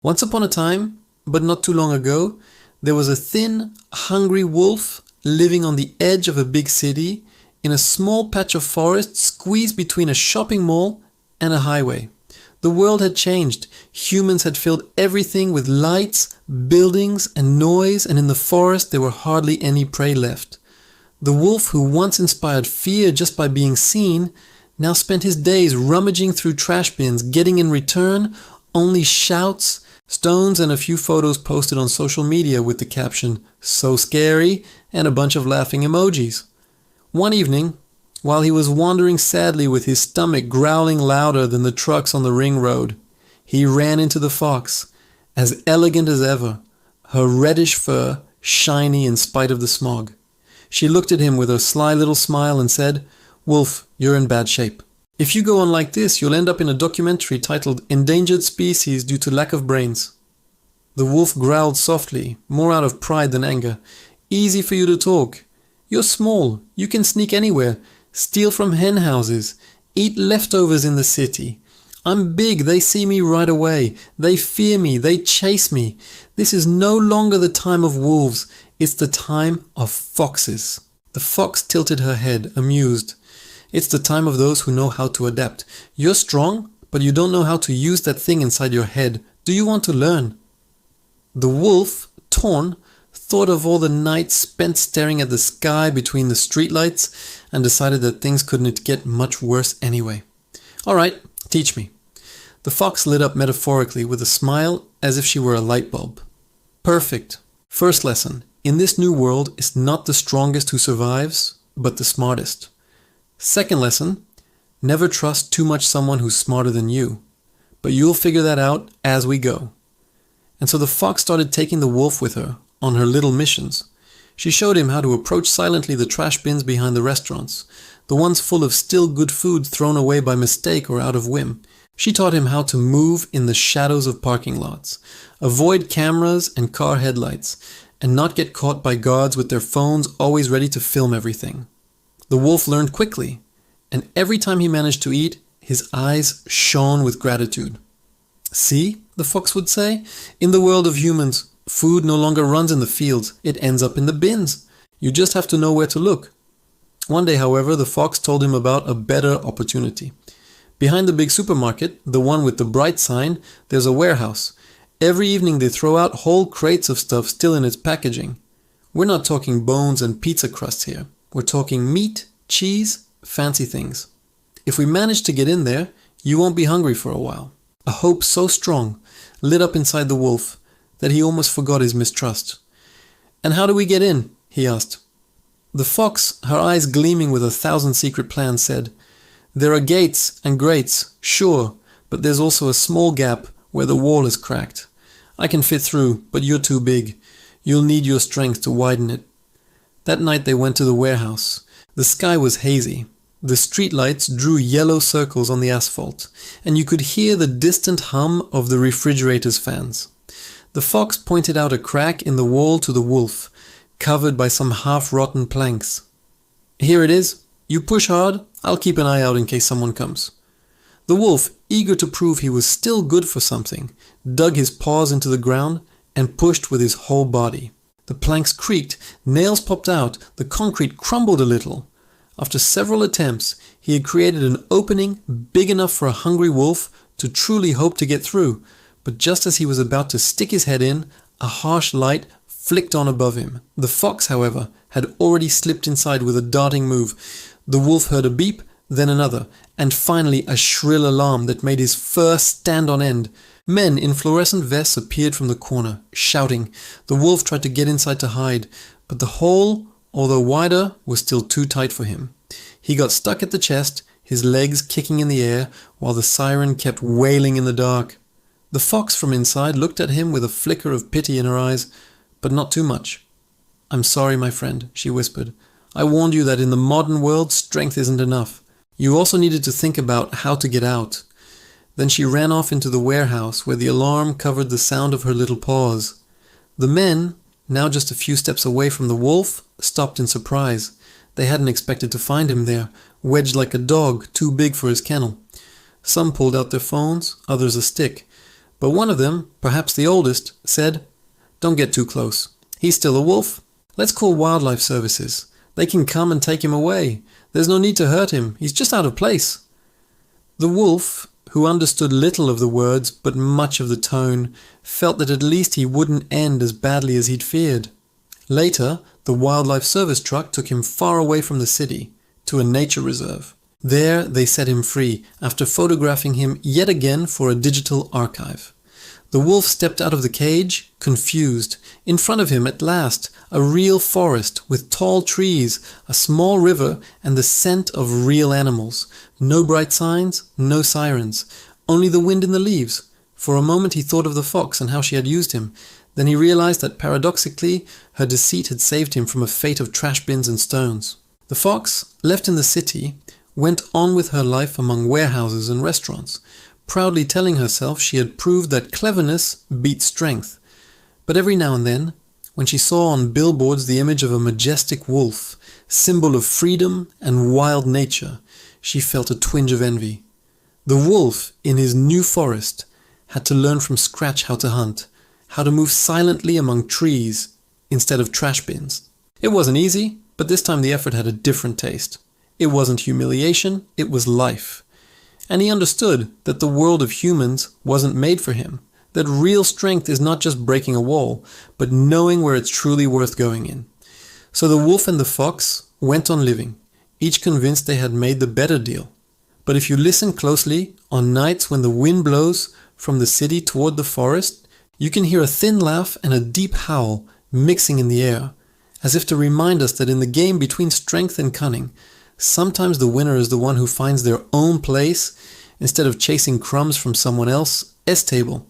Once upon a time, but not too long ago, there was a thin, hungry wolf living on the edge of a big city in a small patch of forest squeezed between a shopping mall and a highway. The world had changed. Humans had filled everything with lights, buildings, and noise, and in the forest there were hardly any prey left. The wolf, who once inspired fear just by being seen, now spent his days rummaging through trash bins, getting in return only shouts, stones, and a few photos posted on social media with the caption, "So scary," and a bunch of laughing emojis. One evening, while he was wandering sadly with his stomach growling louder than the trucks on the ring road, he ran into the fox, as elegant as ever, her reddish fur shiny in spite of the smog. She looked at him with her sly little smile and said, "Wolf, you're in bad shape. If you go on like this, you'll end up in a documentary titled Endangered Species Due to Lack of Brains." The wolf growled softly, more out of pride than anger. "Easy for you to talk. You're small. You can sneak anywhere, steal from hen houses, eat leftovers in the city. I'm big. They see me right away. They fear me. They chase me. This is no longer the time of wolves. It's the time of foxes." The fox tilted her head, amused. "It's the time of those who know how to adapt. You're strong, but you don't know how to use that thing inside your head. Do you want to learn?" The wolf, torn, thought of all the nights spent staring at the sky between the streetlights and decided that things couldn't get much worse anyway. "All right, teach me." The fox lit up metaphorically with a smile as if she were a light bulb. "Perfect. First lesson. In this new world, it's not the strongest who survives, but the smartest. Second lesson, never trust too much someone who's smarter than you. But you'll figure that out as we go." And so the fox started taking the wolf with her on her little missions. She showed him how to approach silently the trash bins behind the restaurants, the ones full of still good food thrown away by mistake or out of whim. She taught him how to move in the shadows of parking lots, avoid cameras and car headlights, and not get caught by guards with their phones always ready to film everything. The wolf learned quickly, and every time he managed to eat, his eyes shone with gratitude. "See," the fox would say, "in the world of humans, food no longer runs in the fields, it ends up in the bins. You just have to know where to look." One day, however, the fox told him about a better opportunity. Behind the big supermarket, the one with the bright sign, there's a warehouse. Every evening they throw out whole crates of stuff still in its packaging. We're not talking bones and pizza crusts here. We're talking meat, cheese, fancy things. If we manage to get in there, you won't be hungry for a while. A hope so strong lit up inside the wolf that he almost forgot his mistrust. "And how do we get in?" he asked. The fox, her eyes gleaming with 1,000 secret plans, said, "There are gates and grates, sure, but there's also a small gap where the wall is cracked. I can fit through, but you're too big. You'll need your strength to widen it." That night they went to the warehouse. The sky was hazy. The streetlights drew yellow circles on the asphalt, and you could hear the distant hum of the refrigerator's fans. The fox pointed out a crack in the wall to the wolf, covered by some half-rotten planks. "Here it is. You push hard. I'll keep an eye out in case someone comes." The wolf, eager to prove he was still good for something, dug his paws into the ground and pushed with his whole body. The planks creaked, nails popped out, the concrete crumbled a little. After several attempts, he had created an opening big enough for a hungry wolf to truly hope to get through, but just as he was about to stick his head in, a harsh light flicked on above him. The fox, however, had already slipped inside with a darting move. The wolf heard a beep, then another, and finally a shrill alarm that made his fur stand on end. Men in fluorescent vests appeared from the corner, shouting. The wolf tried to get inside to hide, but the hole, although wider, was still too tight for him. He got stuck at the chest, his legs kicking in the air, while the siren kept wailing in the dark. The fox from inside looked at him with a flicker of pity in her eyes, but not too much. "I'm sorry, my friend," she whispered. "I warned you that in the modern world strength isn't enough. You also needed to think about how to get out." Then she ran off into the warehouse where the alarm covered the sound of her little paws. The men, now just a few steps away from the wolf, stopped in surprise. They hadn't expected to find him there, wedged like a dog, too big for his kennel. Some pulled out their phones, others a stick. But one of them, perhaps the oldest, said, "Don't get too close. He's still a wolf. Let's call wildlife services. They can come and take him away. There's no need to hurt him. He's just out of place." The wolf, who understood little of the words but much of the tone, felt that at least he wouldn't end as badly as he'd feared. Later, the wildlife service truck took him far away from the city, to a nature reserve. There they set him free, after photographing him yet again for a digital archive. The wolf stepped out of the cage, confused. In front of him, at last, a real forest with tall trees, a small river, and the scent of real animals. No bright signs, no sirens, only the wind in the leaves. For a moment he thought of the fox and how she had used him. Then he realized that paradoxically, her deceit had saved him from a fate of trash bins and stones. The fox, left in the city, went on with her life among warehouses and restaurants, proudly telling herself she had proved that cleverness beat strength. But every now and then, when she saw on billboards the image of a majestic wolf, symbol of freedom and wild nature, she felt a twinge of envy. The wolf, in his new forest, had to learn from scratch how to hunt, how to move silently among trees instead of trash bins. It wasn't easy, but this time the effort had a different taste. It wasn't humiliation, it was life. And he understood that the world of humans wasn't made for him, that real strength is not just breaking a wall, but knowing where it's truly worth going in. So the wolf and the fox went on living, each convinced they had made the better deal. But if you listen closely, on nights when the wind blows from the city toward the forest, you can hear a thin laugh and a deep howl mixing in the air, as if to remind us that in the game between strength and cunning, sometimes the winner is the one who finds their own place instead of chasing crumbs from someone else's table.